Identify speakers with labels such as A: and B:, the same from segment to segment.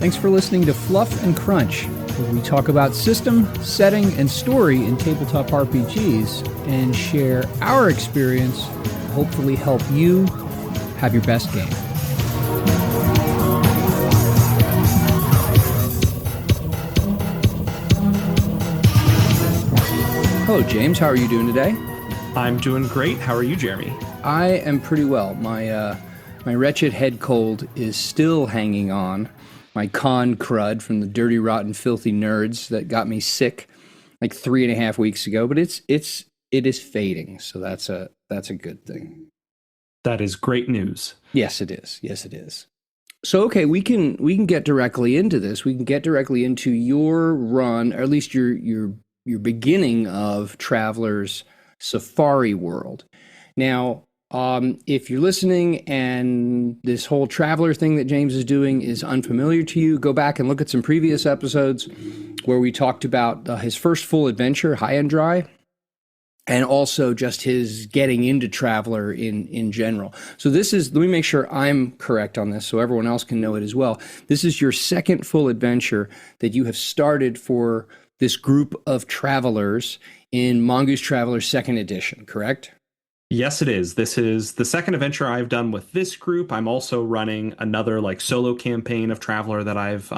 A: Thanks for listening to Fluff and Crunch, where we talk about system, setting, and story in tabletop RPGs and share our experience to hopefully help you have your best game. Hello, James. How are you doing today?
B: I'm doing great. How are you, Jeremy?
A: I am pretty well. My wretched head cold is still hanging on. My con crud from the dirty, rotten, filthy nerds that got me sick like 3.5 weeks ago, but it is fading, so that's a good thing.
B: That is great news.
A: Yes, it is. Yes, it is. So okay, we can get directly into this. We can get directly into your run, or at least your beginning of Traveller's Safari World. Now, if you're listening and this whole Traveller thing that James is doing is unfamiliar to you, go back and look at some previous episodes where we talked about his first full adventure, High and Dry, and also just his getting into Traveller in general. So this is, let me make sure I'm correct on this so everyone else can know it as well. This is your second full adventure that you have started for this group of travelers in Mongoose Traveller 2nd edition, correct?
B: Yes, it is. This is the second adventure I've done with this group. I'm also running another solo campaign of Traveller that I've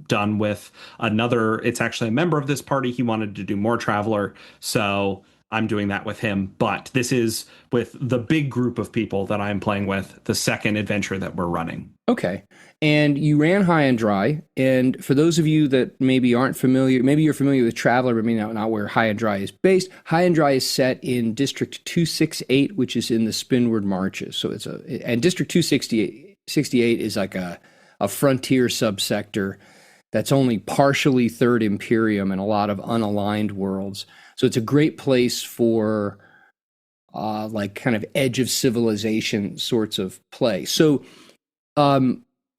B: done with another. It's actually a member of this party. He wanted to do more Traveller, so I'm doing that with him. But this is with the big group of people that I'm playing with, the second adventure that we're running.
A: Okay. And you ran High and Dry. And for those of you that maybe aren't familiar, maybe you're familiar with Traveller, but maybe not where High and Dry is based. High and Dry is set in District 268, which is in the Spinward Marches. So and District 268 is like a frontier subsector that's only partially Third Imperium and a lot of unaligned worlds. So it's a great place for kind of edge of civilization sorts of play. So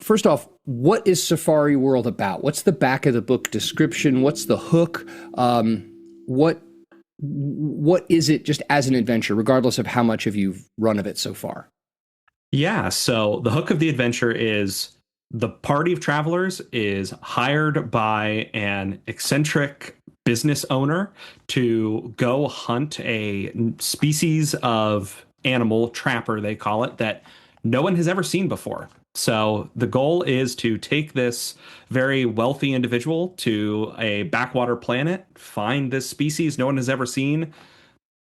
A: first off, what is Safari World about? What's the back of the book description? What's the hook? What is it just as an adventure, regardless of how much of you've run of it so far?
B: Yeah, so the hook of the adventure is the party of travelers is hired by an eccentric business owner to go hunt a species of animal, trapper they call it, that no one has ever seen before. So the goal is to take this very wealthy individual to a backwater planet, find this species no one has ever seen,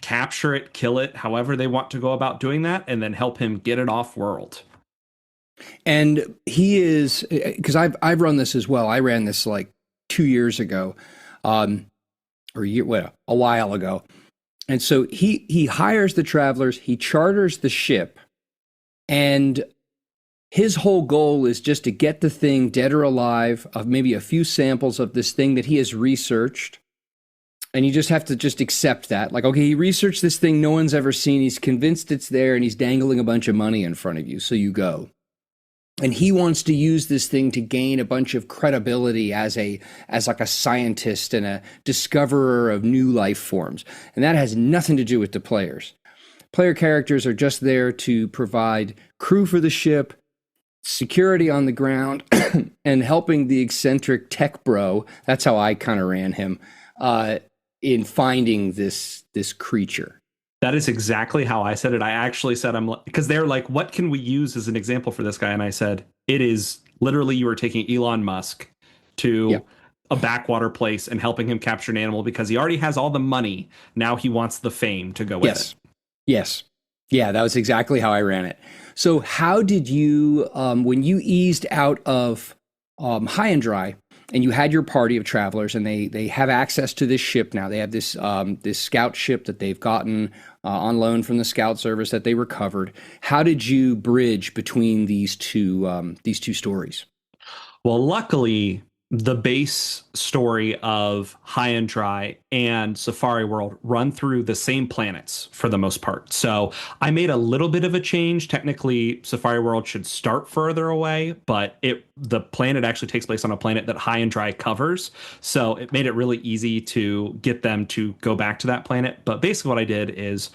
B: capture it, kill it, however they want to go about doing that, and then help him get it off world.
A: And he is, because I've run this as well. I ran this like 2 years ago, a while ago. And so he hires the travelers, he charters the ship, and his whole goal is just to get the thing dead or alive, of maybe a few samples of this thing that he has researched. And you just have to just accept that. Like, okay, he researched this thing no one's ever seen. He's convinced it's there, and he's dangling a bunch of money in front of you. So you go. And he wants to use this thing to gain a bunch of credibility as like a scientist and a discoverer of new life forms. And that has nothing to do with the players. Player characters are just there to provide crew for the ship, security on the ground, and helping the eccentric tech bro, that's how I kind of ran him, in finding this creature.
B: That is exactly how I said it. I actually said, because they're like, what can we use as an example for this guy? And I said, it is literally you are taking Elon Musk to a backwater place and helping him capture an animal because he already has all the money. Now he wants the fame to go with it.
A: Yes. Yeah, that was exactly how I ran it. So how did you, when you eased out of High and Dry, and you had your party of travelers, and they have access to this ship now. They have this scout ship that they've gotten on loan from the scout service that they recovered. How did you bridge between these two stories?
B: Well, luckily, the base story of High and Dry and Safari World run through the same planets for the most part. So I made a little bit of a change. Technically, Safari World should start further away, but the planet actually takes place on a planet that High and Dry covers. So it made it really easy to get them to go back to that planet. But basically what I did is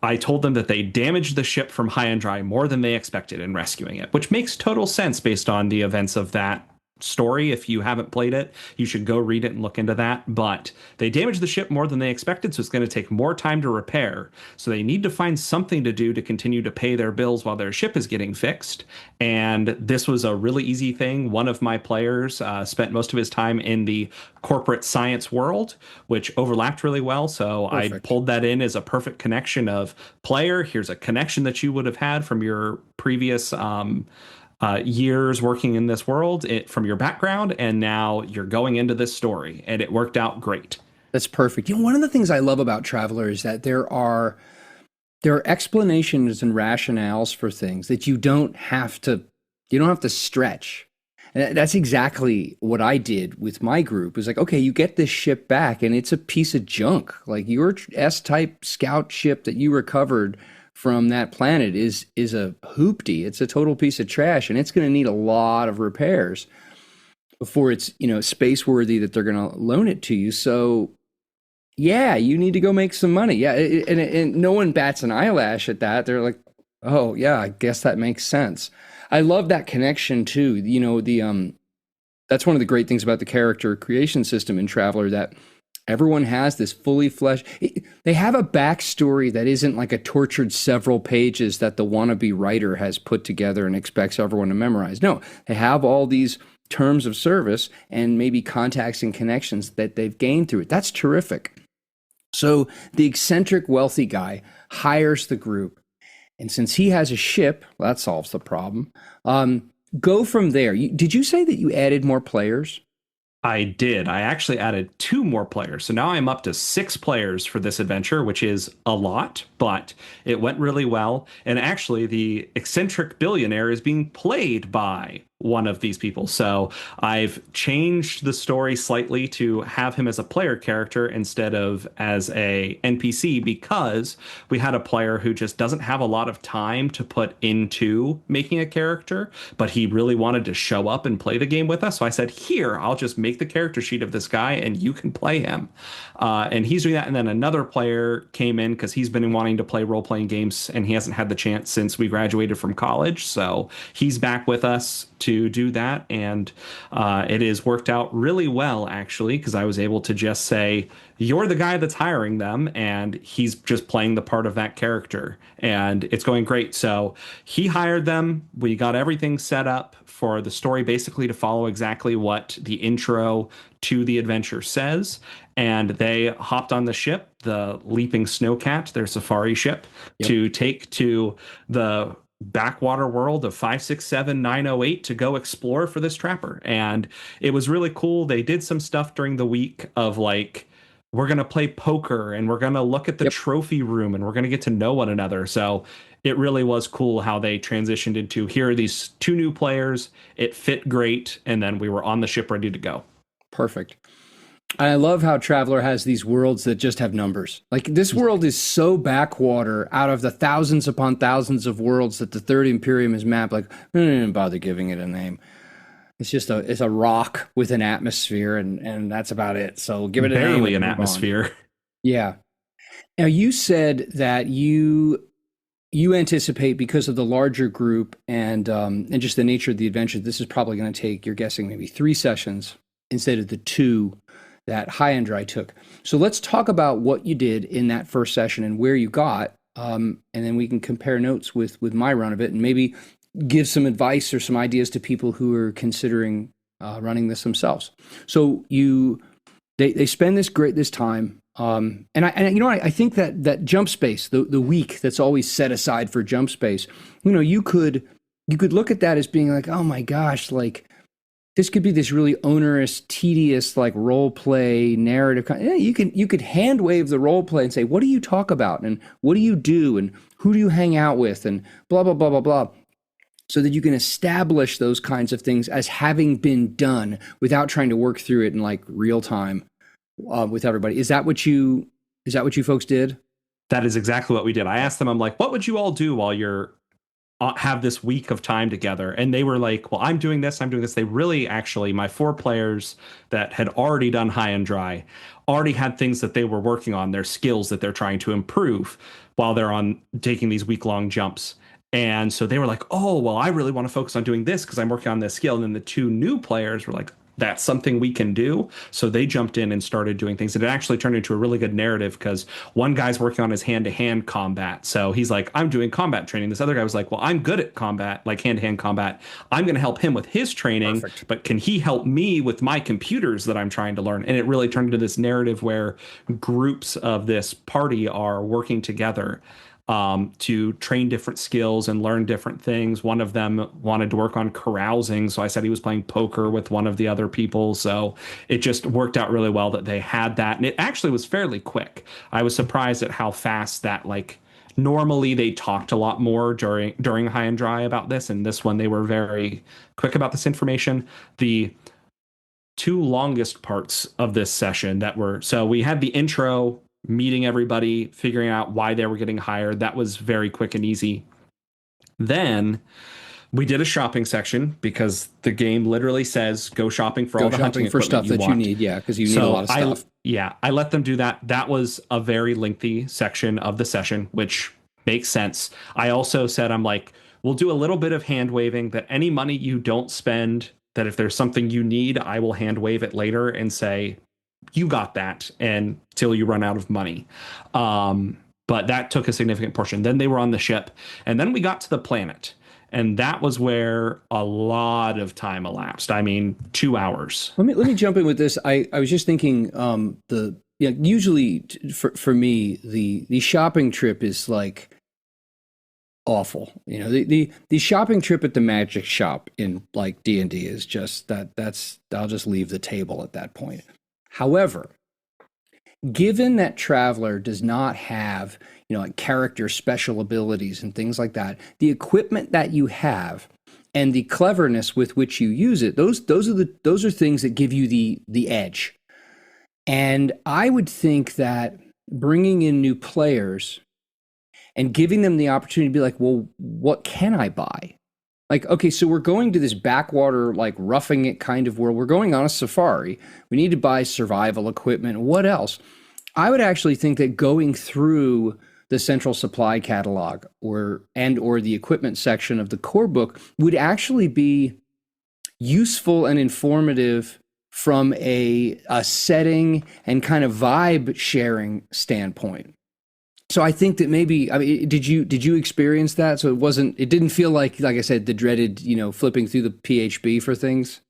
B: I told them that they damaged the ship from High and Dry more than they expected in rescuing it, which makes total sense based on the events of that story. If you haven't played it, you should go read it and look into that. But they damaged the ship more than they expected, so it's going to take more time to repair. So they need to find something to do to continue to pay their bills while their ship is getting fixed. And this was a really easy thing. One of my players spent most of his time in the corporate science world, which overlapped really well. So
A: Perfect.
B: I pulled that in as a perfect connection of player. Here's a connection that you would have had from your previous years working in this world from your background, and now you're going into this story, and it worked out great.
A: That's perfect. One of the things I love about Traveller is that there are explanations and rationales for things that you don't have to stretch. And that's exactly what I did with my group. It was like, okay, you get this ship back and it's a piece of junk. Like your S-type scout ship that you recovered from that planet is a hoopty. It's a total piece of trash, and it's going to need a lot of repairs before it's, space worthy that they're going to loan it to you. So yeah, you need to go make some money. Yeah, and no one bats an eyelash at that. They're like, oh yeah, I guess that makes sense. I love that connection too. That's one of the great things about the character creation system in Traveller, that everyone has this fully fleshed. They have a backstory that isn't like a tortured several pages that the wannabe writer has put together and expects everyone to memorize. No, they have all these terms of service and maybe contacts and connections that they've gained through it. That's terrific. So the eccentric wealthy guy hires the group. And since he has a ship, well, that solves the problem. Go from there. Did you say that you added more players?
B: I did. I actually added two more players. So now I'm up to 6 players for this adventure, which is a lot, but it went really well. And actually, the eccentric billionaire is being played by one of these people. So I've changed the story slightly to have him as a player character instead of as a NPC, because we had a player who just doesn't have a lot of time to put into making a character, but he really wanted to show up and play the game with us. So I said, here, I'll just make the character sheet of this guy and you can play him. And he's doing that. And then another player came in because he's been wanting to play role-playing games and he hasn't had the chance since we graduated from college. So he's back with us to do that, and it has worked out really well, actually, because I was able to just say, you're the guy that's hiring them, and he's just playing the part of that character, and it's going great. So he hired them. We got everything set up for the story basically to follow exactly what the intro to the adventure says, and they hopped on the ship, the Leaping Snowcat, their safari ship, to take to the backwater world of 567908 to go explore for this trapper. And it was really cool. They did some stuff during the week of like, we're going to play poker and we're going to look at the trophy room and we're going to get to know one another. So it really was cool how they transitioned into, here are these 2 new players. It fit great. And then we were on the ship ready to go.
A: Perfect. I love how Traveller has these worlds that just have numbers. Like, this world is so backwater out of the thousands upon thousands of worlds that the Third Imperium has mapped. Like, I didn't even bother giving it a name. It's just it's a rock with an atmosphere, and that's about it. So give it a name.
B: Barely an atmosphere.
A: Yeah. Now, you said that you anticipate, because of the larger group and just the nature of the adventure, this is probably going to take, you're guessing, maybe 3 sessions instead of the 2 that High and Dry took. So let's talk about what you did in that first session and where you got, and then we can compare notes with my run of it, and maybe give some advice or some ideas to people who are considering running this themselves. So they spend this time, and I think that jump space, the week that's always set aside for jump space, you could look at that as being like, oh my gosh, like, this could be this really onerous, tedious, like, role play narrative. Yeah, you could hand wave the role play and say, what do you talk about, and what do you do, and who do you hang out with, and blah blah blah blah blah, so that you can establish those kinds of things as having been done without trying to work through it in like real time with everybody. Is that what you folks did?
B: That is exactly what we did. I asked them, I'm like, what would you all do while you're have this week of time together? And they were like, well, I'm doing this. They really, actually, my 4 players that had already done High and Dry already had things that they were working on, their skills that they're trying to improve while they're on taking these week-long jumps. And so they were like, oh, well, I really want to focus on doing this because I'm working on this skill. And then the two new players were like, that's something we can do. So they jumped in and started doing things. And it actually turned into a really good narrative because one guy's working on his hand-to-hand combat. So he's like, I'm doing combat training. This other guy was like, well, I'm good at combat, like hand-to-hand combat. I'm going to help him with his training,
A: Perfect.
B: but can he help me with my computers that I'm trying to learn? And it really turned into this narrative where groups of this party are working together to train different skills and learn different things. One of them wanted to work on carousing, so I said he was playing poker with one of the other people. So it just worked out really well that they had that, and it actually was fairly quick. I was surprised at how fast that like. Normally they talked a lot more during High and Dry about this, and this one they were very quick about this information. The two longest parts of this session that were so we had the intro meeting everybody, figuring out why they were getting hired. That was very quick and easy. Then we did a shopping section because the game literally says go shopping for all the hunting
A: for
B: equipment
A: stuff that you need. Yeah, because you need a lot of stuff.
B: I let them do that. That was a very lengthy section of the session, which makes sense. I also said, I'm like, we'll do a little bit of hand waving that any money you don't spend, that if there's something you need, I will hand wave it later and say, you got that until you run out of money. But that took a significant portion. Then they were on the ship, and then we got to the planet, and that was where a lot of time elapsed. I mean, 2 hours.
A: Let me jump in with this. I was just thinking usually for me the shopping trip is like awful. You know, the shopping trip at the magic shop in like D&D is just that's I'll just leave the table at that point. However, given that Traveller does not have, like character special abilities and things like that, the equipment that you have and the cleverness with which you use it, those are things that give you the edge. And I would think that bringing in new players and giving them the opportunity to be like, well, what can I buy? Like, okay, so we're going to this backwater, like roughing it kind of world. We're going on a safari. We need to buy survival equipment. What else? I would actually think that going through the central supply catalog or the equipment section of the core book would actually be useful and informative from a setting and kind of vibe sharing standpoint. So I think that maybe, I mean, did you experience that? So it didn't feel like I said, the dreaded, flipping through the PHB for things.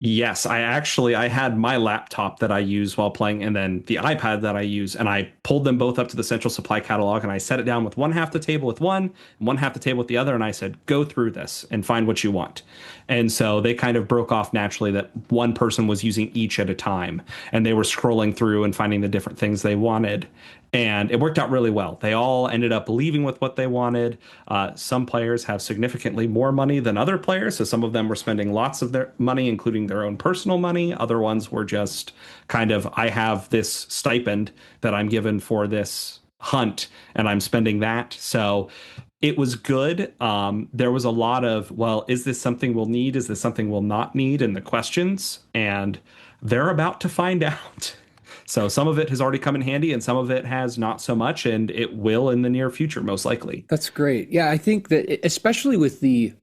B: Yes, I had my laptop that I use while playing and then the iPad that I use, and I pulled them both up to the central supply catalog and I set it down with one half the table with one and one half the table with the other, and I said, go through this and find what you want. And so they kind of broke off naturally that one person was using each at a time, and they were scrolling through and finding the different things they wanted. And it worked out really well. They all ended up leaving with what they wanted. Some players have significantly more money than other players. So some of them were spending lots of their money, including their own personal money. Other ones were just kind of, I have this stipend that I'm given for this hunt and I'm spending that. So it was good. There was a lot of, well, is this something we'll need? Is this something we'll not need? In the questions. And they're about to find out. So some of it has already come in handy and some of it has not so much, and it will in the near future, most likely.
A: That's great. Yeah, I think that especially with you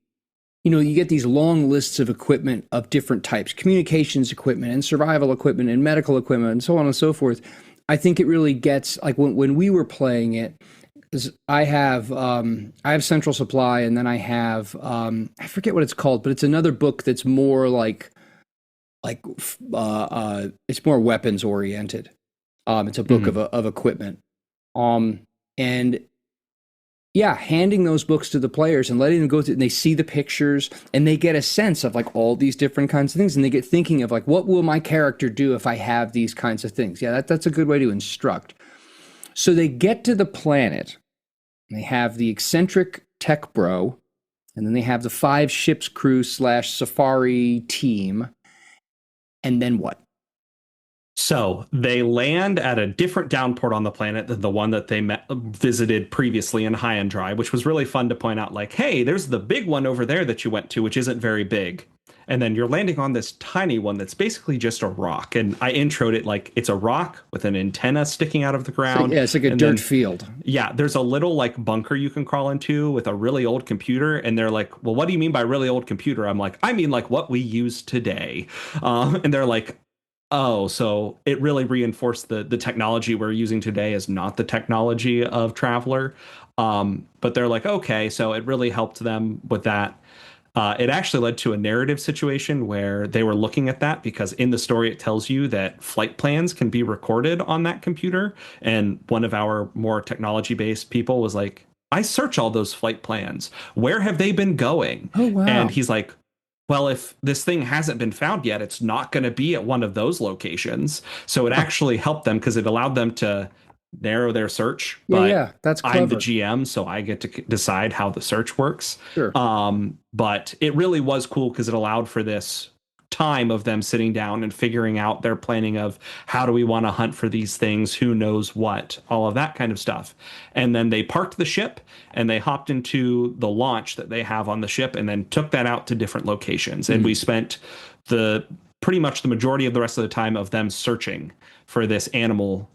A: get these long lists of equipment of different types, communications equipment and survival equipment and medical equipment and so on and so forth. I think it really gets, like when we were playing it, I have Central Supply, and then I have, I forget what it's called, but it's another book that's more it's more weapons oriented. It's a book of equipment. And yeah, handing those books to the players and letting them go through, and they see the pictures and they get a sense of like all these different kinds of things, and they get thinking of like, what will my character do if I have these kinds of things? Yeah, that's a good way to instruct. So they get to the planet, and they have the eccentric tech bro, and then they have the 5 ship's crew / safari team. And then what?
B: So they land at a different downport on the planet than the one that they visited previously in High and Dry, which was really fun to point out, like, hey, there's the big one over there that you went to, which isn't very big. and then you're landing on this tiny one that's basically just a rock. And I introed it like it's a rock with an antenna sticking out of the
A: So,
B: ground.
A: yeah, it's like a
B: and
A: dirt
B: then
A: field.
B: yeah, there's a little like bunker you can crawl into with a really old computer. And they're like, well, what do you mean by really old computer? I'm like, I mean like what we use today. And they're like, oh, so it really reinforced the technology we're using today is not the technology of Traveller. But they're like, okay, so it really helped them with that. It actually led to a narrative situation where they were looking at that because in the story it tells you that flight plans can be recorded on that computer. And one of our more technology based people was like, I search all those flight plans. Where have they been going?
A: Oh,
B: And
A: wow.
B: he's like, well, if this thing hasn't been found yet, it's not going to be at one of those locations. So it actually helped them because it allowed them to narrow their search.
A: Yeah,
B: But
A: yeah, that's
B: I'm the
A: clever.
B: GM, so I get to decide how the search works.
A: Sure.
B: But it really was cool because it allowed for this time of them sitting down and figuring out their planning of how do we want to hunt for these things, who knows what, all of that kind of stuff. And then they parked the ship and they hopped into the launch that they have on the ship and then took that out to different locations. And we spent the pretty much the majority of the rest of the time of them searching for this animal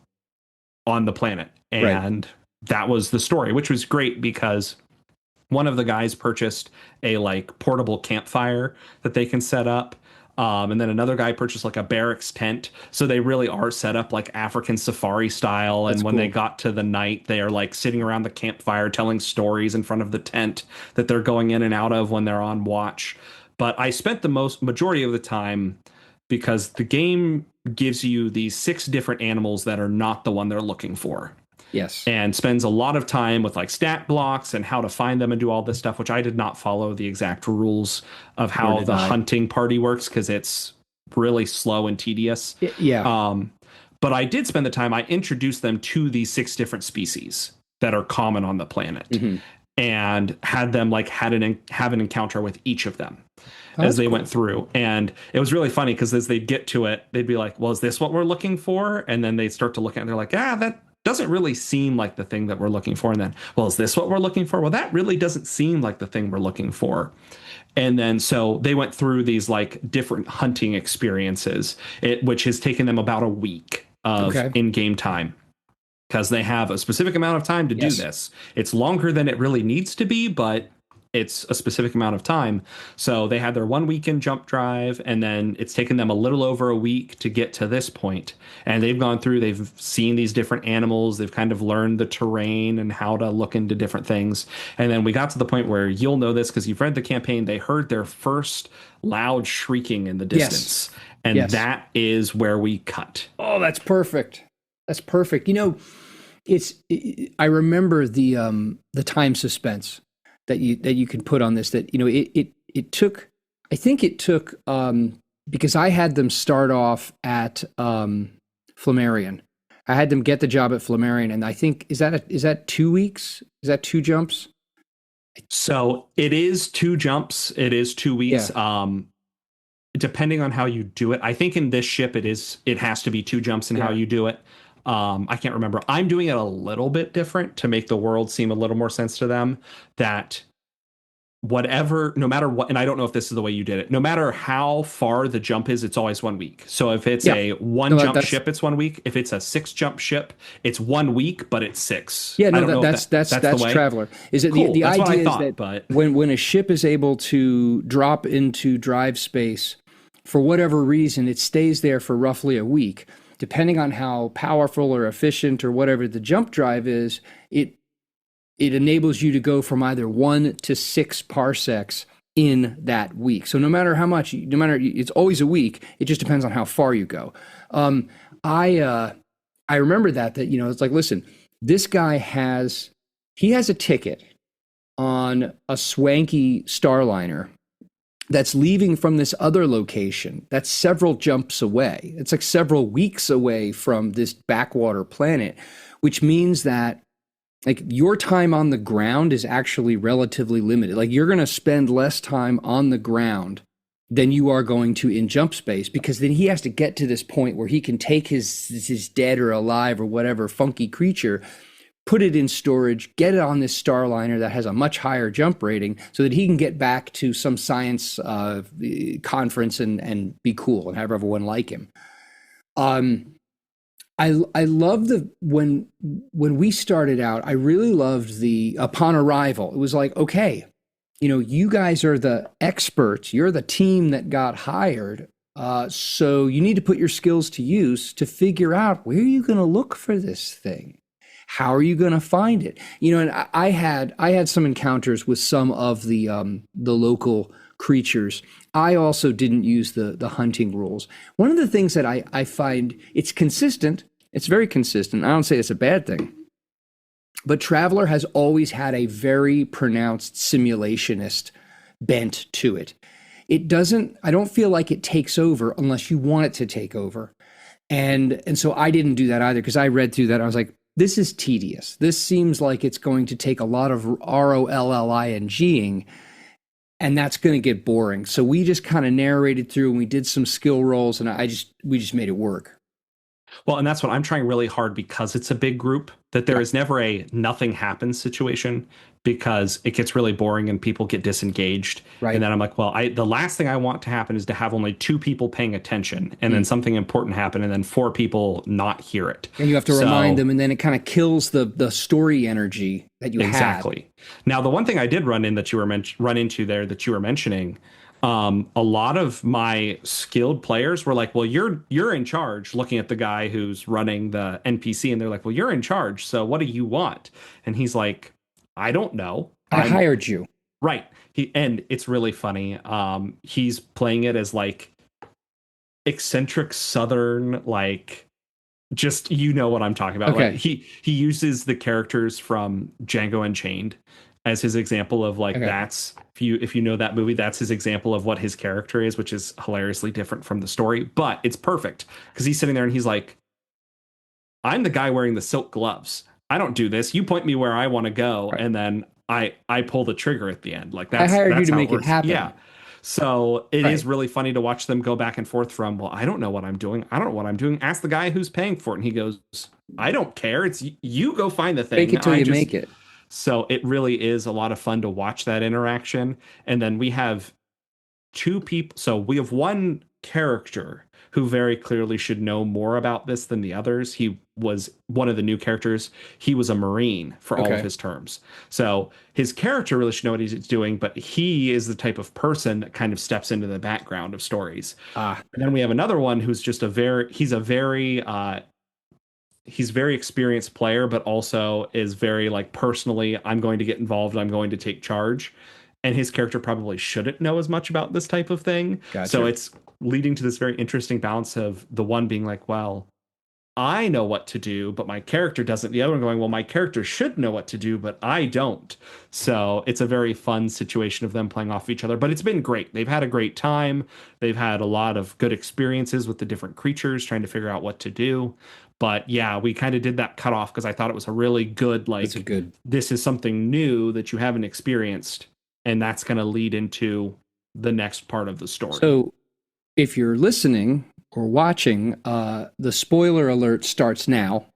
B: on the planet.
A: Right.
B: And that was the story, which was great because one of the guys purchased a like portable campfire that they can set up. And then another guy purchased like a barracks tent. So they really are set up like African safari style.
A: That's
B: And when
A: cool.
B: they got to the night, they are like sitting around the campfire telling stories in front of the tent that they're going in and out of when they're on watch. But I spent the majority of the time because the game gives you these 6 different animals that are not the one they're looking for
A: Yes.
B: and spends a lot of time with like stat blocks and how to find them and do all this stuff, which I did not follow the exact rules of
A: Nor
B: how
A: did
B: the
A: I.
B: hunting party works because it's really slow and tedious.
A: Yeah.
B: But I did spend the time, I introduced them to these 6 different species that are common on the planet and had them like have an encounter with each of them
A: Oh,
B: as
A: that's
B: they
A: cool.
B: went through. And it was really funny because as they'd get to it, they'd be like, well, is this what we're looking for? And then they'd start to look at it and they're like, that doesn't really seem like the thing that we're looking for. And then, well, is this what we're looking for? Well, that really doesn't seem like the thing we're looking for. And then so they went through these like different hunting experiences, which has taken them about a week of
A: Okay.
B: in-game time because they have a specific amount of time to do
A: Yes.
B: this. It's longer than it really needs to be, but it's a specific amount of time. So they had their 1 weekend jump drive, and then it's taken them a little over a week to get to this point. And they've gone through, they've seen these different animals, they've kind of learned the terrain and how to look into different things. And then we got to the point where you'll know this because you've read the campaign, they heard their first loud shrieking in the distance.
A: Yes.
B: And
A: Yes.
B: that is where we cut.
A: Oh, that's perfect. That's perfect. I remember the time suspense that you could put on this. That it took. I think it took because I had them start off at Flammarion. I had them get the job at Flammarion, and I think is that 2 weeks? Is that 2 jumps?
B: So it is 2 jumps. It is 2 weeks.
A: Yeah.
B: Depending on how you do it. I think in this ship it has to be 2 jumps in how
A: Yeah.
B: you do it. I can't remember. I'm doing it a little bit different to make the world seem a little more sense to them that whatever, no matter what, and I don't know if this is the way you did it, no matter how far the jump is, it's always 1 week. So if it's
A: Yeah.
B: a 1
A: No,
B: jump
A: that's-
B: ship, it's 1 week. If it's a 6 jump ship, it's 1 week, but it's 6.
A: Yeah,
B: I
A: no,
B: don't know if
A: that's
B: the way.
A: Traveller. Is it
B: Cool.
A: the
B: That's what I
A: idea
B: thought,
A: is that
B: but
A: when a ship is able to drop into drive space for whatever reason, it stays there for roughly a week. Depending on how powerful or efficient or whatever the jump drive is, it enables you to go from either 1 to 6 parsecs in that week. So no matter how much, it's always a week. It just depends on how far you go. I remember that it's like, listen, this guy has a ticket on a swanky Starliner that's leaving from this other location that's several jumps away. It's like several weeks away from this backwater planet, which means that like your time on the ground is actually relatively limited. Like you're going to spend less time on the ground than you are going to in jump space, because then he has to get to this point where he can take his dead or alive or whatever funky creature, put it in storage, get it on this Starliner that has a much higher jump rating so that he can get back to some science conference and be cool and have everyone like him. I love when we started out, I really loved the upon arrival. It was like, okay, you guys are the experts. You're the team that got hired. So you need to put your skills to use to figure out where are you going to look for this thing? How are you going to find it? And I had some encounters with some of the local creatures. I also didn't use the hunting rules. One of the things that I find it's consistent. It's very consistent. I don't say it's a bad thing. But Traveller has always had a very pronounced simulationist bent to it. I don't feel like it takes over unless you want it to take over. And so I didn't do that either because I read through that. And I was like, this is tedious. This seems like it's going to take a lot of ROLLINGing, and that's going to get boring. So we just kind of narrated through and we did some skill rolls, and we just made it work.
B: Well, and that's what I'm trying really hard because it's a big group, that there is never a nothing happens situation, because it gets really boring and people get disengaged.
A: Right.
B: And then I'm like, well, the last thing I want to happen is to have only 2 people paying attention and then something important happen and then 4 people not hear it.
A: And you have to remind them, and then it kind of kills the story energy that you had.
B: Exactly. Now, the one thing I did run into there that you were mentioning, a lot of my skilled players were like, well, you're in charge, looking at the guy who's running the NPC, and they're like, well, you're in charge, so what do you want? And he's like, I don't know.
A: I hired you.
B: Right. And it's really funny. He's playing it as like eccentric Southern, like, just, what I'm talking about.
A: Okay.
B: Like he uses the characters from Django Unchained as his example of like, that's, if you know that movie, that's his example of what his character is, which is hilariously different from the story, but it's perfect because he's sitting there and he's like, I'm the guy wearing the silk gloves. I don't do this. You point me where I want to go, and then I pull the trigger at the end. Like that's,
A: I hired you to
B: how
A: make it happen.
B: Yeah. So it is really funny to watch them go back and forth from, well, I don't know what I'm doing. I don't know what I'm doing. Ask the guy who's paying for it. And he goes, I don't care. It's you go find the thing.
A: Make it till you make it.
B: So it really is a lot of fun to watch that interaction. And then we have 2 people. So we have one character who very clearly should know more about this than the others. He was one of the new characters. He was a Marine for all of his terms. So his character really should know what he's doing, but he is the type of person that kind of steps into the background of stories. And then we have another one who's just he's very experienced player, but also is very like, personally, I'm going to get involved. I'm going to take charge. And his character probably shouldn't know as much about this type of thing.
A: Gotcha.
B: So it's leading to this very interesting balance of the one being like, well, I know what to do, but my character doesn't. The other one going, well, my character should know what to do, but I don't. So it's a very fun situation of them playing off each other, but it's been great. They've had a great time. They've had a lot of good experiences with the different creatures, trying to figure out what to do. But yeah, we kind of did that cutoff because I thought it was a really good, like, this is something new that you haven't experienced. And that's going to lead into the next part of the story.
A: So if you're listening or watching, the spoiler alert starts now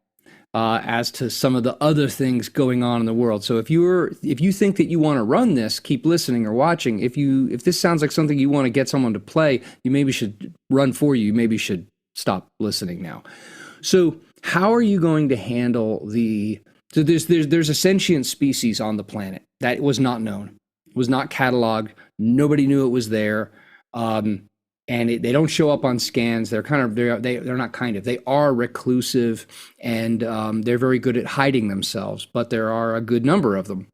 A: as to some of the other things going on in the world. So if you think that you want to run this, keep listening or watching. If this sounds like something you want to get someone to play, you maybe should run for you. You maybe should stop listening now. So how are you going to handle so there's a sentient species on the planet that was not known. Was not cataloged. Nobody knew it was there, and they don't show up on scans. They are reclusive, and they're very good at hiding themselves. But there are a good number of them,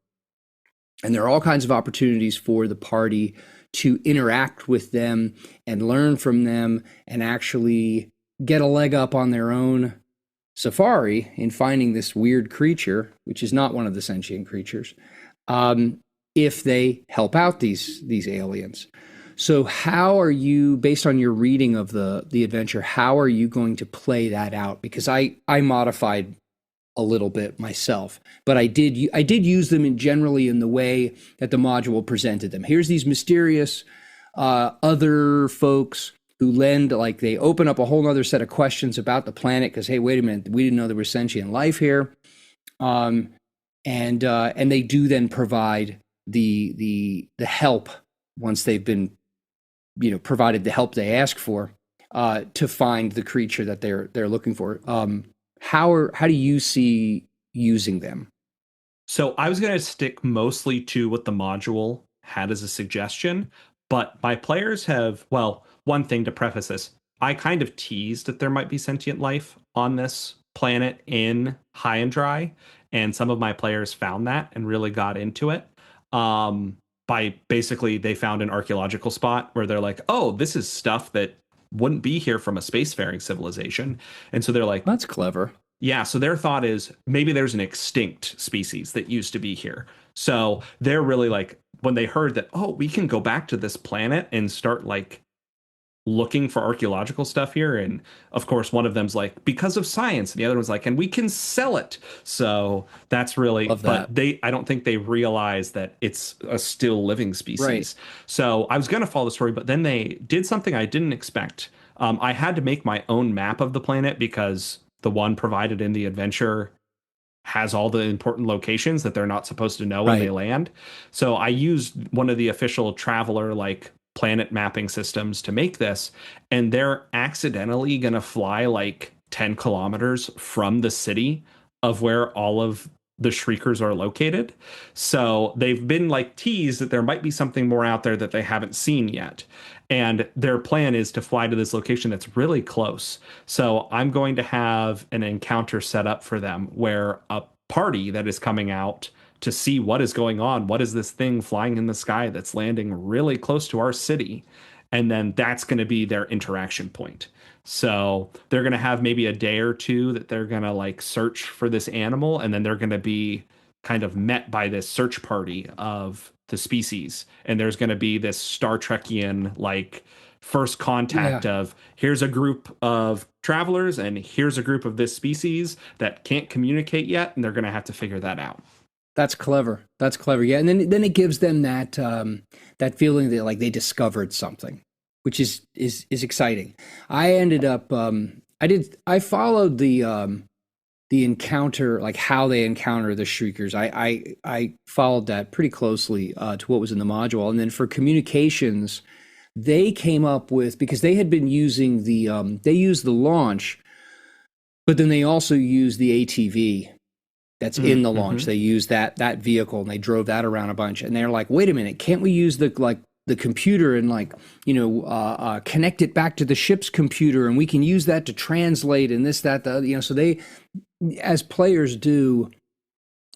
A: and there are all kinds of opportunities for the party to interact with them and learn from them, and actually get a leg up on their own safari in finding this weird creature, which is not one of the sentient creatures. If they help out these aliens. So how are you, based on your reading of the adventure, how are you going to play that out? Because I modified a little bit myself, but I did use them generally in the way that the module presented them. Here's these mysterious other folks who they open up a whole other set of questions about the planet because, hey, wait a minute, we didn't know there was sentient life here. um, and they do then provide the help once they've been, provided the help they ask for, to find the creature that they're looking for. How do you see using them?
B: So I was going to stick mostly to what the module had as a suggestion, but my players have, well, one thing to preface this, I kind of teased that there might be sentient life on this planet in High and Dry, and some of my players found that and really got into it. By basically, they found an archaeological spot where they're like, oh, this is stuff that wouldn't be here from a spacefaring civilization. And so they're like,
A: That's clever.
B: yeah, so their thought is maybe there's an extinct species that used to be here. So they're really like, when they heard that, oh, we can go back to this planet and start like looking for archaeological stuff here. And of course, one of them's like, because of science. And the other one's like, and we can sell it. So that's really,
A: Love that.
B: but I don't think they realize that it's a still living species.
A: Right.
B: So I was going to follow the story, but then they did something I didn't expect. I had to make my own map of the planet because the one provided in the adventure has all the important locations that they're not supposed to know when they
A: Right.
B: land. So I used one of the official Traveller like planet mapping systems to make this, and they're accidentally going to fly like 10 kilometers from the city of where all of the Shriekers are located. So they've been like teased that there might be something more out there that they haven't seen yet. And their plan is to fly to this location that's really close. So I'm going to have an encounter set up for them where a party that is coming out to see what is going on. What is this thing flying in the sky that's landing really close to our city? And then that's going to be their interaction point. So they're going to have maybe a day or two that they're going to like search for this animal, and then they're going to be kind of met by this search party of the species. And there's going to be this Star Trekian like first contact
A: Yeah.
B: of here's a group of travelers and here's a group of this species that can't communicate yet, and they're going to have to figure that out.
A: That's clever. That's clever. Yeah, and then it gives them that feeling that like they discovered something, which is exciting. I ended up I followed the encounter, like how they encounter the Shriekers. I followed that pretty closely to what was in the module, and then for communications, they came up with, because they had been using they used the launch, but then they also used the ATV that's in the launch.
B: Mm-hmm.
A: They used that vehicle and they drove that around a bunch. And they're like, wait a minute, can't we use the computer and like, connect it back to the ship's computer, and we can use that to translate and this, that, the other, so they, as players do,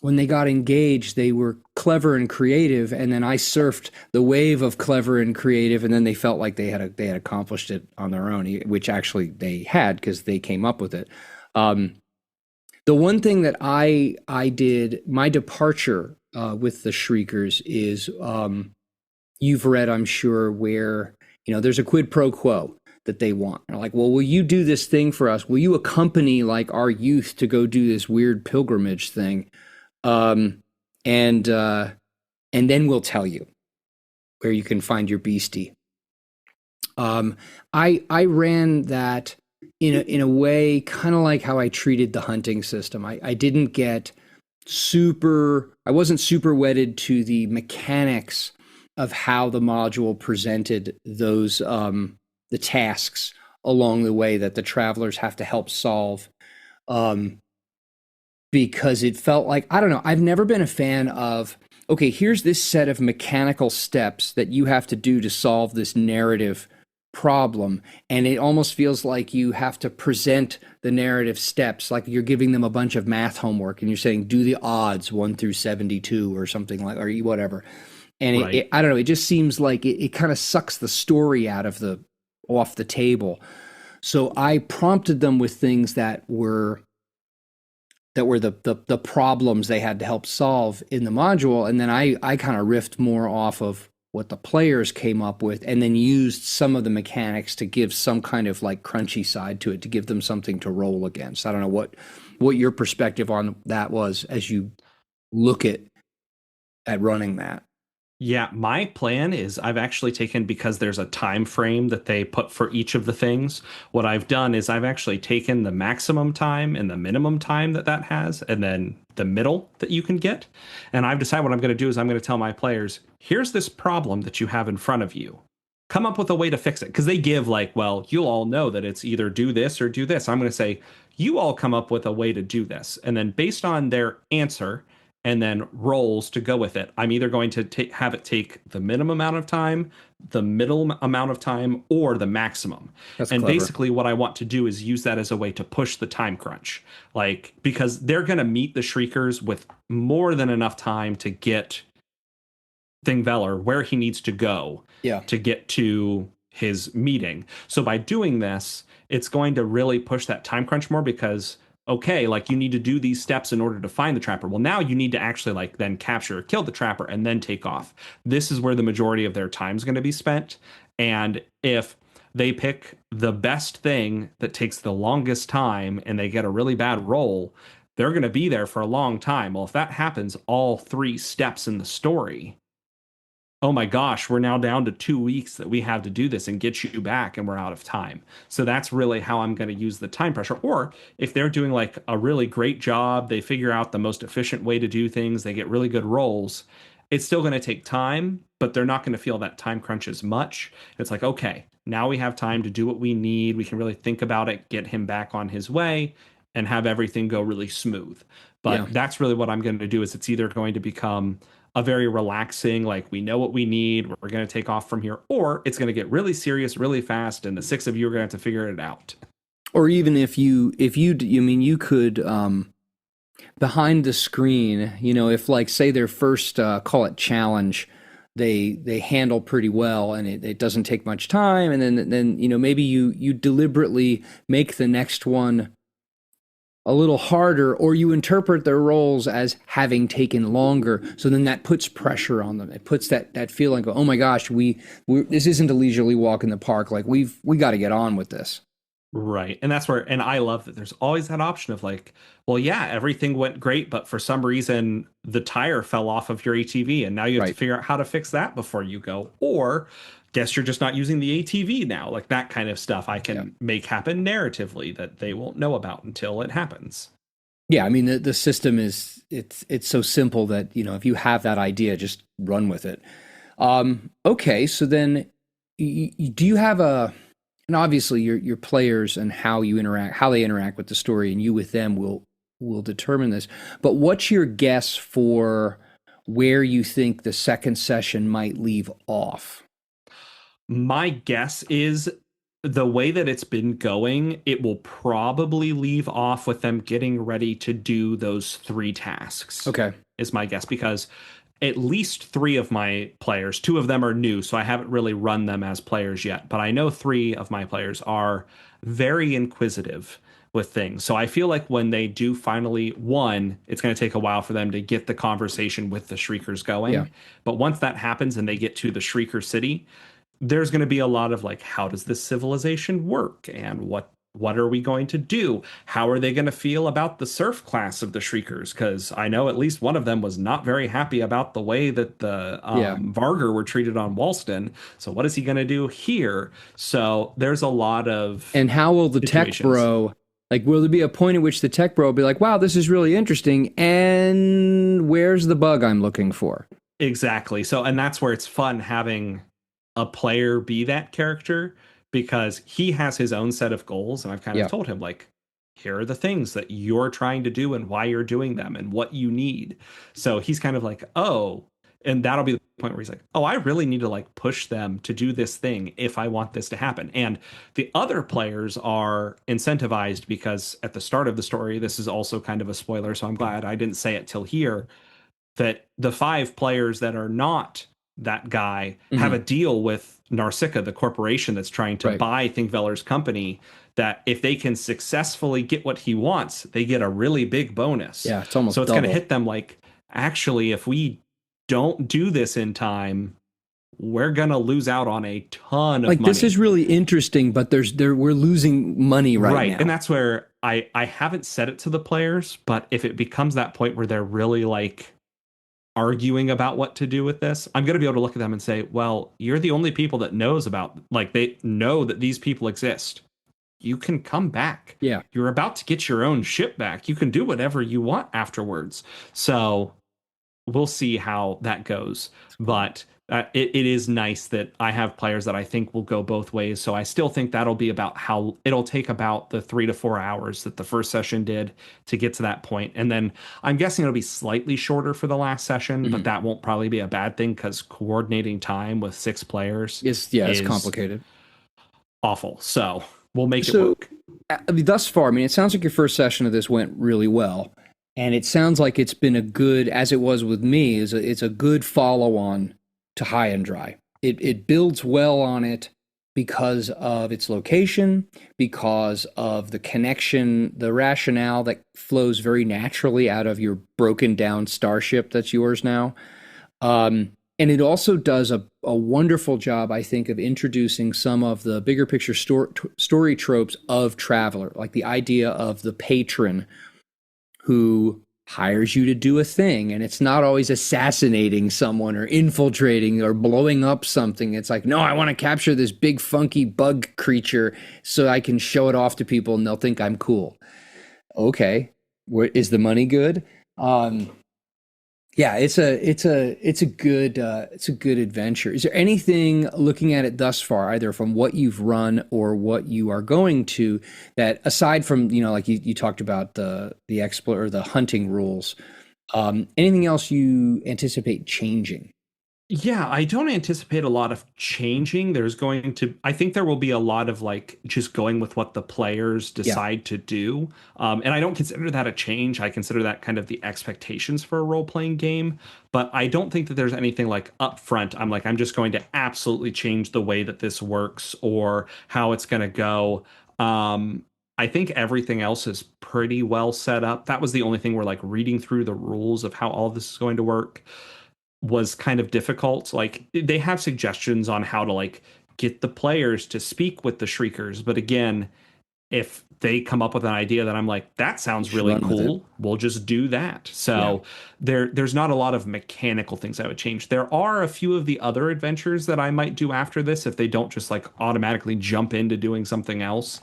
A: when they got engaged, they were clever and creative, and then I surfed the wave of clever and creative, and then they felt like they had accomplished it on their own, which actually they had because they came up with it. The one thing that I did, my departure with the Shriekers is, you've read, I'm sure, where there's a quid pro quo that they want. They're like, well, will you do this thing for us? Will you accompany like our youth to go do this weird pilgrimage thing? And then we'll tell you where you can find your beastie. I ran that in a way kind of like how I treated the hunting system. I didn't get I wasn't super wedded to the mechanics of how the module presented those the tasks along the way that the travelers have to help solve. Because it felt like, I don't know, I've never been a fan of, okay, here's this set of mechanical steps that you have to do to solve this narrative problem, and it almost feels like you have to present the narrative steps like you're giving them a bunch of math homework and you're saying do the odds 1 through 72 or something, like, or whatever. And
B: Right.
A: I don't know, it just seems like it kind of sucks the story off the table. So I prompted them with things that were the problems they had to help solve in the module, and then I kind of riffed more off of what the players came up with, and then used some of the mechanics to give some kind of like crunchy side to it, to give them something to roll against. I don't know what your perspective on that was as you look at running that.
B: Yeah, my plan is I've actually taken, because there's a time frame that they put for each of the things. What I've done is I've actually taken the maximum time and the minimum time that that has, and then the middle that you can get. And I've decided what I'm going to do is I'm going to tell my players, here's this problem that you have in front of you. Come up with a way to fix it. Because they give like, well, you'll all know that it's either do this or do this. I'm going to say, you all come up with a way to do this. And then based on their answer, and then rolls to go with it, I'm either going to have it take the minimum amount of time, the middle amount of time, or the maximum.
A: That's
B: And
A: clever.
B: basically, what I want to do is use that as a way to push the time crunch. Like, because they're going to meet the Shriekers with more than enough time to get Thingvellir where he needs to go
A: Yeah.
B: to get to his meeting. So by doing this, it's going to really push that time crunch more because okay, like you need to do these steps in order to find the trapper. Well, now you need to actually like then capture or kill the trapper and then take off. This is where the majority of their time is going to be spent. And if they pick the best thing that takes the longest time and they get a really bad roll, they're going to be there for a long time. Well, if that happens all three steps in the story, oh my gosh, we're now down to 2 weeks that we have to do this and get you back, and we're out of time. So that's really how I'm going to use the time pressure. Or if they're doing like a really great job, they figure out the most efficient way to do things, they get really good rolls. It's still going to take time, but they're not going to feel that time crunch as much. It's like, okay, now we have time to do what we need. We can really think about it, get him back on his way, and have everything go really smooth.
A: Yeah.
B: But that's really what I'm going to do is it's either going to become a very relaxing, like we know what we need, we're going to take off from here, or it's going to get really serious really fast, and the six of you are going to have to figure it out.
A: Or even you mean, you could, behind the screen, if like say their first, call it challenge, they handle pretty well and it doesn't take much time. And then, maybe you deliberately make the next one a little harder, or you interpret their roles as having taken longer. So then that puts pressure on them. It puts that feeling, oh my gosh, this isn't a leisurely walk in the park. Like we got to get on with this.
B: Right. And that's where, and I love that there's always that option of like, well, yeah, everything went great, but for some reason the tire fell off of your ATV and now you have to
A: Right.
B: figure out how to fix that before you go. Or guess you're just not using the ATV now. Like that kind of stuff I
A: Yeah.
B: can make happen narratively that they won't know about until it happens.
A: Yeah. I mean, the system it's so simple that, if you have that idea, just run with it. Okay. So then do you have and obviously your players and how they interact with the story and you with them will determine this. But what's your guess for where you think the second session might leave off?
B: My guess is the way that it's been going, it will probably leave off with them getting ready to do those three tasks,
A: Okay.
B: is my guess, because at least three of my players, two of them are new, so I haven't really run them as players yet, but I know three of my players are very inquisitive with things. So I feel like when they do finally, one, it's going to take a while for them to get the conversation with the Shriekers going.
A: Yeah.
B: But once that happens and they get to the Shrieker City, there's going to be a lot of like, how does this civilization work and what are we going to do? How are they going to feel about the surf class of the Shriekers? Because I know at least one of them was not very happy about the way that the
A: Yeah.
B: Varger were treated on Walston. So what is he going to do here? So there's a lot of
A: And how will the tech
B: situations.
A: bro, like, will there be a point at which the tech bro will be like, wow, this is really interesting, and where's the bug I'm looking for?
B: Exactly. So, and that's where it's fun having a player be that character because he has his own set of goals. And I've kind of
A: Yeah.
B: told him, like, here are the things that you're trying to do and why you're doing them and what you need. So he's kind of like, oh, and that'll be the point where he's like, oh, I really need to like push them to do this thing if I want this to happen. And the other players are incentivized because at the start of the story, this is also kind of a spoiler. So I'm glad I didn't say it till here that the five players that are not that guy have a deal with Narsicaa, the corporation that's trying to
A: Right.
B: buy Thinkveller's company, that if they can successfully get what he wants, they get a really big bonus.
A: Yeah, it's almost
B: so it's going to
A: double.
B: hit them like, actually, if we don't do this in time, we're going to lose out on a ton of
A: Like,
B: money.
A: this is really interesting, but we're losing money right now.
B: And that's where I haven't said it to the players, but if it becomes that point where they're really like arguing about what to do with this, I'm going to be able to look at them and say, well, you're the only people that knows about, like, they know that these people exist. You can come back.
A: Yeah.
B: You're about to get your own ship back. You can do whatever you want afterwards. So we'll see how that goes. But it is nice that I have players that I think will go both ways. So I still think that'll be about how it'll take about the 3 to 4 hours that the first session did to get to that point. And then I'm guessing it'll be slightly shorter for the last session, but that won't probably be a bad thing because coordinating time with 6 players
A: It's complicated.
B: awful. So we'll make it
A: So,
B: work.
A: I mean, thus far, I mean, it sounds like your first session of this went really well, and it sounds like it's been a good, as it was with me, it's a good follow on to High and Dry. It builds well on it because of its location, because of the connection, the rationale that flows very naturally out of your broken down starship that's yours now. And it also does a wonderful job, I think, of introducing some of the bigger picture story tropes of Traveller, like the idea of the patron who hires you to do a thing. And it's not always assassinating someone or infiltrating or blowing up something. It's like, no, I want to capture this big funky bug creature so I can show it off to people and they'll think I'm cool. Okay, is the money good? Yeah, it's a good adventure. Is there anything looking at it thus far, either from what you've run or what you are going to, that aside from, like you talked about the explore or the hunting rules, anything else you anticipate changing?
B: Yeah, I don't anticipate a lot of changing. I think there will be a lot of like just going with what the players
A: Yeah,
B: decide to do. And I don't consider that a change. I consider that kind of the expectations for a role-playing game. But I don't think that there's anything like upfront. I'm just going to absolutely change the way that this works or how it's going to go. I think everything else is pretty well set up. That was the only thing where like reading through the rules of how all this is going to work was kind of difficult. Like they have suggestions on how to like get the players to speak with the shriekers, but again, if they come up with an idea that I'm like, that sounds
A: just
B: really
A: run with it.
B: cool, we'll just do that.
A: Yeah,
B: So there's not a lot of mechanical things I would change. There are a few of the other adventures that I might do after this if they don't just like automatically jump into doing something else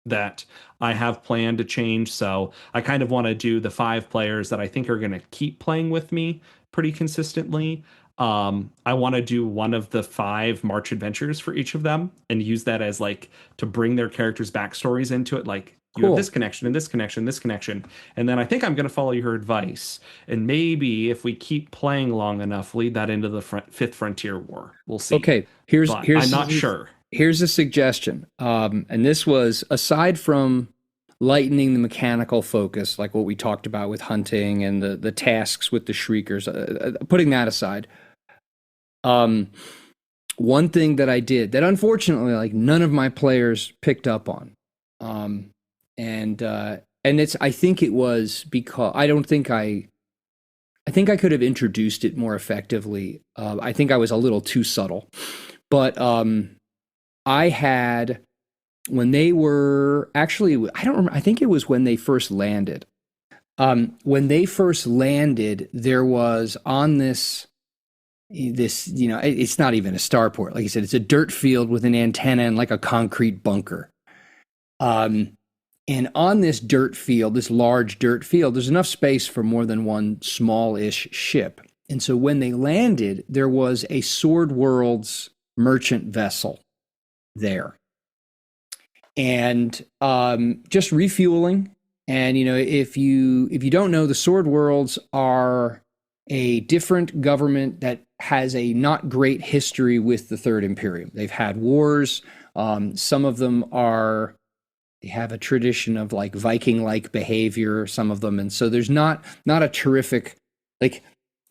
B: that I have planned to change. So I kind of want to do the 5 players that I think are going to keep playing with me pretty consistently. I want to do one of the 5 March adventures for each of them and use that as like to bring their characters' backstories into it. Like you have this
A: cool.
B: connection and this connection, this connection. And then I think I'm going to follow your advice. And maybe if we keep playing long enough, lead that into the Fifth Frontier War. We'll see.
A: Okay, here's
B: But I'm
A: here's
B: not sure.
A: here's a suggestion. And this was aside from lightening the mechanical focus, like what we talked about with hunting and the tasks with the shriekers, putting that aside. Um, One thing that I did that unfortunately, like none of my players picked up on, um, and it's I think it was because I think I could have introduced it more effectively. I think I was a little too subtle, but I had when they were actually I don't remember. I think it was when they first landed. When they first landed, there was on this it's not even a starport. Like I said, it's a dirt field with an antenna and like a concrete bunker. Um, and on this dirt field, this large dirt field, there's enough space for more than one small-ish ship. And so when they landed, there was a Sword World's merchant vessel there, and just refueling. And if you don't know, the Sword Worlds are a different government that has a not great history with the Third Imperium. They've had wars. Some of them they have a tradition of like Viking-like behavior, some of them. And so there's not a terrific, like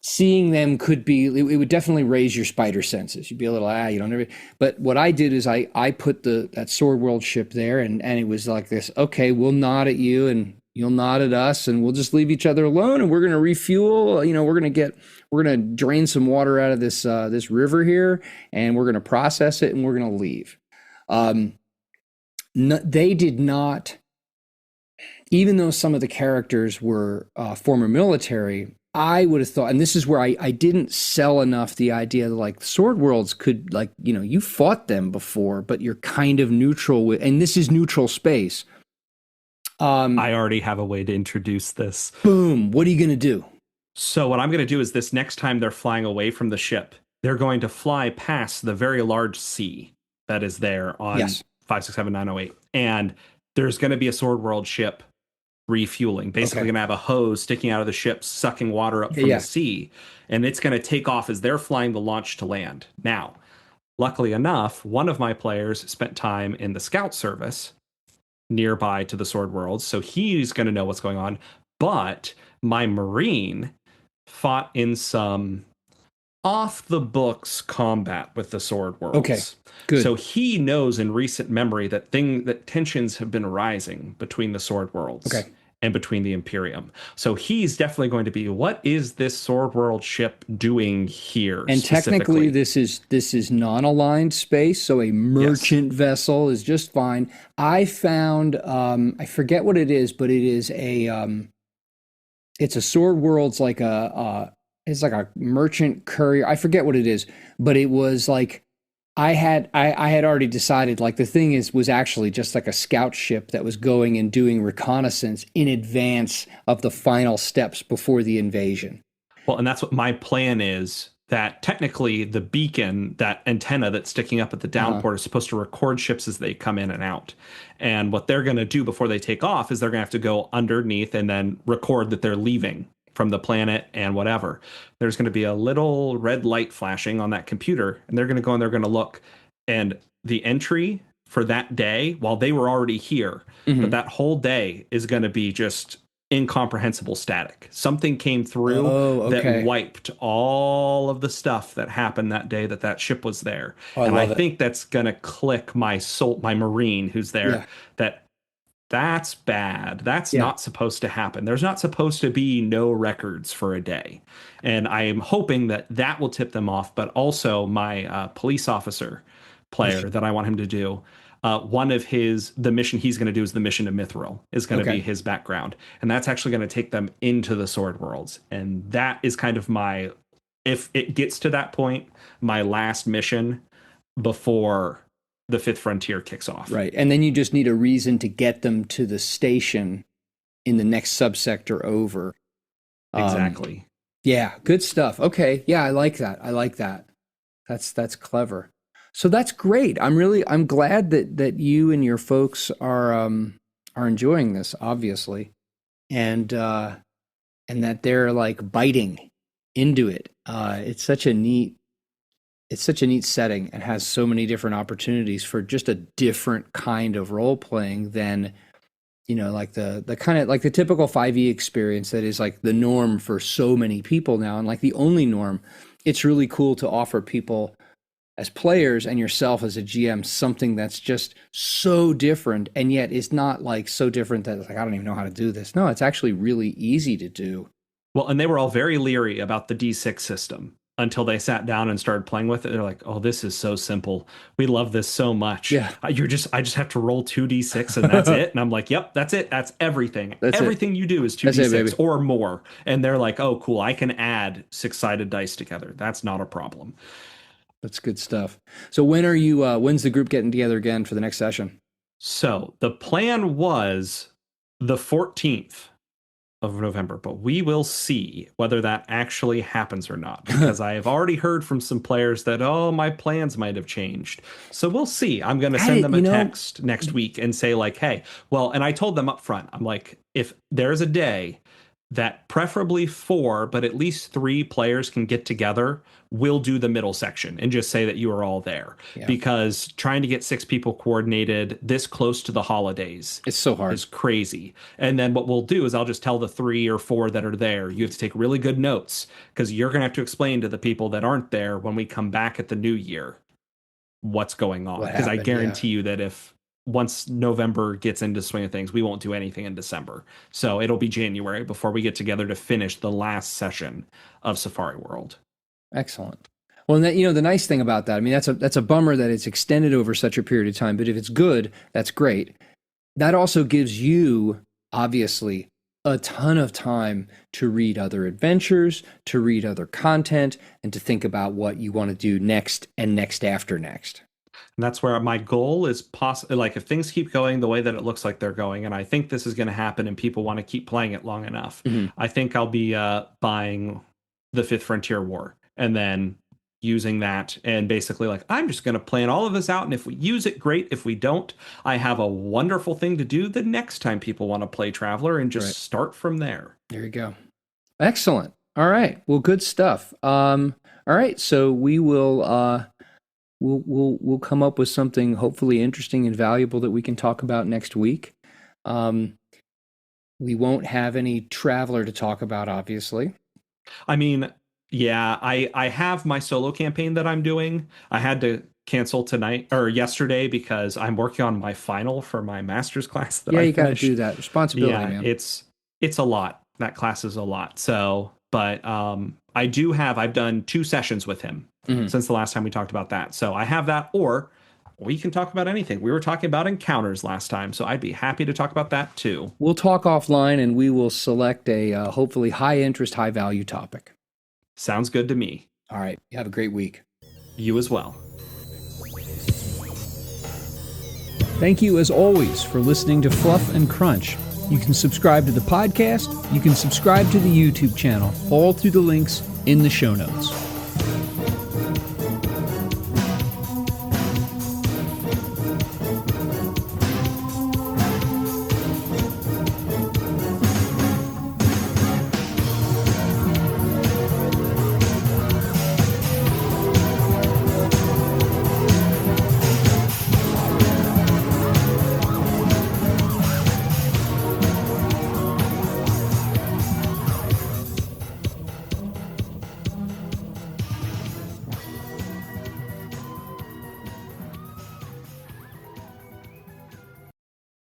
A: seeing them it would definitely raise your spider senses. You'd be a little, you don't know. But what I did is I put that Sword World ship there and it was like this, okay, we'll nod at you and you'll nod at us and we'll just leave each other alone and we're going to refuel. We're going to drain some water out of this river here and we're going to process it and we're going to leave. They did not, even though some of the characters were former military, I would have thought, and this is where I didn't sell enough the idea that like sword worlds could like, you fought them before, but you're kind of neutral with, and this is neutral space.
B: I already have a way to introduce this.
A: Boom. What are you going to do?
B: So what I'm going to do is this next time they're flying away from the ship, they're going to fly past the very large sea that is there on
A: Yes.
B: 567908. And there's going to be a Sword World ship refueling. Basically,
A: Okay.
B: going to have a hose sticking out of the ship, sucking water up from
A: Yeah.
B: the sea. And it's going to take off as they're flying the launch to land. Now, luckily enough, one of my players spent time in the scout service nearby to the Sword Worlds. So he's going to know what's going on. But my Marine fought in some off the books combat with the Sword Worlds.
A: Okay, good.
B: So he knows in recent memory that tensions have been rising between the Sword Worlds
A: Okay.
B: and between the Imperium. So he's definitely going to be, what is this Sword World ship doing here?
A: And technically, this is non-aligned space, so a merchant vessel is just fine. I found I forget what it is, but it is it's a Sword World's like it's like a merchant courier. I forget what it is, but it was like I had already decided like the thing was actually just like a scout ship that was going and doing reconnaissance in advance of the final steps before the invasion.
B: Well, and that's what my plan is, that technically the beacon, that antenna that's sticking up at the downport is supposed to record ships as they come in and out. And what they're going to do before they take off is they're going to have to go underneath and then record that they're leaving from the planet and whatever. There's going to be a little red light flashing on that computer, and they're going to go and they're going to look. And the entry for that day, while they were already here, but that whole day is going to be just incomprehensible static. Something came through that wiped all of the stuff that happened that day that ship was there. And I think that's going to click my Marine who's there, that's bad. That's not supposed to happen. There's not supposed to be no records for a day. And I am hoping that will tip them off. But also my police officer player that I want him to do, the mission he's going to do is the mission to Mithril is going to be his background. And that's actually going to take them into the Sword Worlds. And that is kind of if it gets to that point, my last mission before the Fifth Frontier kicks off.
A: Right. And then you just need a reason to get them to the station in the next subsector over.
B: Exactly.
A: Yeah, good stuff. Okay. Yeah, I like that. That's clever. So that's great. I'm glad that you and your folks are enjoying this, obviously. And that they're like biting into it. It's such a neat setting and has so many different opportunities for just a different kind of role playing than, like the kind of like the typical 5e experience that is like the norm for so many people now and like the only norm. It's really cool to offer people as players and yourself as a GM something that's just so different, and yet is not like so different that it's like, I don't even know how to do this. No, it's actually really easy to do.
B: Well, and they were all very leery about the D6 system until they sat down and started playing with it. They're like, oh, this is so simple. We love this so much.
A: Yeah.
B: I just have to roll 2d6 and that's it. And I'm like, yep, that's it. That's everything. Everything you do is 2d6 or more. And they're like, oh, cool. I can add 6-sided dice together. That's not a problem.
A: That's good stuff. So when's the group getting together again for the next session?
B: So the plan was the 14th of November, but we will see whether that actually happens or not, because I have already heard from some players that, my plans might have changed. So we'll see. I'm going to send them a text next week and say like, hey, well, and I told them up front, I'm like, if there's a day that preferably 4, but at least 3 players can get together, we'll do the middle section and just say that you are all there. Yeah. Because trying to get 6 people coordinated this close to the holidays,
A: it's so hard.
B: Is crazy. And then what we'll do is I'll just tell the 3 or 4 that are there, you have to take really good notes, because you're going to have to explain to the people that aren't there when we come back at the new year what's going on. Because I guarantee you that if once November gets into swing of things, we won't do anything in December. So it'll be January before we get together to finish the last session of Safari World.
A: Excellent. Well, and that, the nice thing about that, I mean, that's a bummer that it's extended over such a period of time, but if it's good, that's great. That also gives you, obviously, a ton of time to read other adventures, to read other content, and to think about what you want to do next and next after next.
B: And that's where my goal is like if things keep going the way that it looks like they're going, and I think this is going to happen and people want to keep playing it long enough, I think I'll be buying the Fifth Frontier War and then using that and basically like, I'm just going to plan all of this out. And if we use it, great. If we don't, I have a wonderful thing to do the next time people want to play Traveller and just start from there.
A: There you go. Excellent. All right. Well, good stuff. All right. So we will, we'll come up with something hopefully interesting and valuable that we can talk about next week. We won't have any Traveller to talk about, obviously.
B: I mean, yeah, I have my solo campaign that I'm doing. I had to cancel tonight or yesterday because I'm working on my final for my master's class that I
A: you got to
B: finished.
A: do that. Responsibility,
B: Yeah,
A: man.
B: it's a lot. That class is a lot. So, but I've done 2 sessions with him since the last time we talked about that. So I have that, or we can talk about anything. We were talking about encounters last time, so I'd be happy to talk about that too.
A: We'll talk offline and we will select a hopefully high interest, high value topic.
B: Sounds good to me.
A: All right. You have a great week.
B: You as well.
A: Thank you, as always, for listening to Fluff and Crunch. You can subscribe to the podcast. You can subscribe to the YouTube channel, all through the links in the show notes.